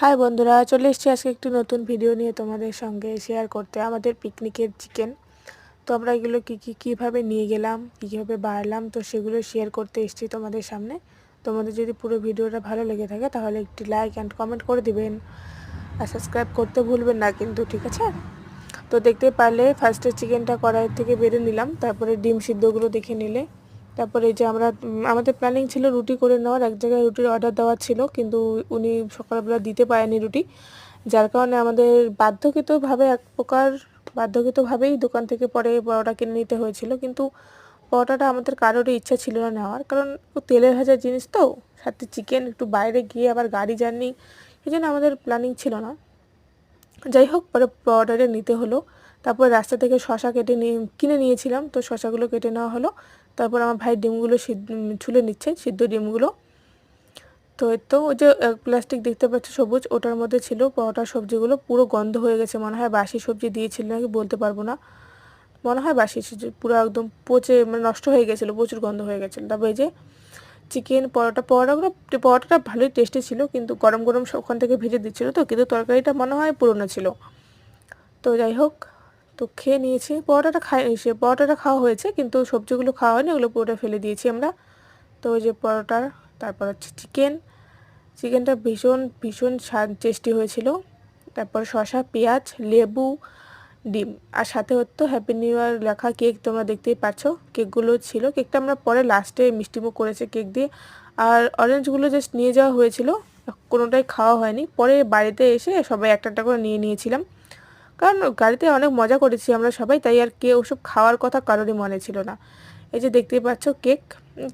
High বন্ধুরা, চলে এসেছি আজকে একটি নতুন ভিডিও নিয়ে তোমাদের সঙ্গে শেয়ার করতে আমাদের পিকনিকের চিকেন। তো আমরা এগুলো কীভাবে নিয়ে গেলাম, কীভাবে বাড়লাম, তো সেগুলো শেয়ার করতে এসেছি তোমাদের সামনে। তোমাদের যদি পুরো ভিডিওটা ভালো লেগে থাকে তাহলে একটি লাইক অ্যান্ড কমেন্ট করে দিবেন, আর সাবস্ক্রাইব করতে ভুলবেন না কিন্তু, ঠিক আছে? তো দেখতে পারলে ফার্স্টে চিকেনটা কড়াই থেকে বেড়ে নিলাম, তারপরে ডিম সিদ্ধগুলো দেখে নিলে। তারপরে এই যে আমাদের প্ল্যানিং ছিল রুটি করে নেওয়ার, এক জায়গায় রুটির অর্ডার দেওয়া ছিল, কিন্তু উনি সকালবেলা দিতে পারেনি রুটি, যার কারণে আমাদের এক প্রকার বাধ্যকৃতভাবেই দোকান থেকে পরে পরোটা কিনে নিতে হয়েছিল। কিন্তু পরোটাটা আমাদের কারোরই ইচ্ছা ছিল না নেওয়ার, কারণ তেলের ভাজা জিনিস তো, সাথে চিকেন, একটু বাইরে গিয়ে আবার গাড়ি জার্নি, এই জন্য আমাদের প্ল্যানিং ছিল না। যাই হোক, পরে পরোটাটা নিতে হলো। তারপর রাস্তা থেকে শশা কিনে নিয়েছিলাম, তো শশাগুলো কেটে নেওয়া হলো। তারপর আমার ভাই ডিমগুলো ছুলে নিচ্ছে, সিদ্ধ ডিমগুলো। তো ওই যে প্লাস্টিক দেখতে পাচ্ছ সবুজ, ওটার মধ্যে ছিল পরোটার সবজিগুলো, পুরো গন্ধ হয়ে গেছে, মনে হয় বাসি সবজি দিয়েছিল নাকি বলতে পারবো না, মনে হয় বাসি সবজি, পুরো একদম পচে মানে নষ্ট হয়ে গেছিলো, প্রচুর গন্ধ হয়ে গেছিলো। তারপর এই যে চিকেন পরোটাটা ভালোই টেস্টি ছিল, কিন্তু গরম গরম ওখান থেকে ভেজে দিচ্ছিলো তো, কিন্তু তরকারিটা মনে হয় পুরনো ছিল। তো যাই হোক, তো খেয়ে নিয়েছি, পরোটাটা খাওয়া হয়েছে, কিন্তু সবজিগুলো খাওয়া হয়নি, ওগুলো পুরোটা ফেলে দিয়েছি আমরা। তো ওই যে পরোটা, তারপর হচ্ছে চিকেনটা ভীষণ ভীষণ টেস্টি হয়েছিল। তারপর শসা, পেঁয়াজ, লেবু, ডিম, আর সাথে হতো হ্যাপি নিউ ইয়ার লেখা কেক, তোমরা দেখতেই পাচ্ছ কেকগুলো ছিল। কেকটা আমরা পরে লাস্টে মিষ্টিমুখ করেছে কেক দিয়ে, আর অরেঞ্জগুলো জাস্ট নিয়ে যাওয়া হয়েছিল, কোনোটাই খাওয়া হয়নি। পরে বাড়িতে এসে সবাই একটা একটা করে নিয়েছিলাম, কারণ গাড়িতে অনেক মজা করেছি আমরা সবাই, তাই আর ওসব খাওয়ার কথা কারোরই মনে ছিল না। এই যে দেখতেই পাচ্ছ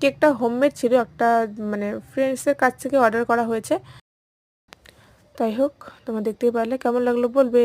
কেকটা হোমমেড ছিল, একটা মানে ফ্রেন্ডসের কাছ থেকে অর্ডার করা হয়েছে। যাই হোক, তোমরা দেখতেই পারলে, কেমন লাগলো বলবে।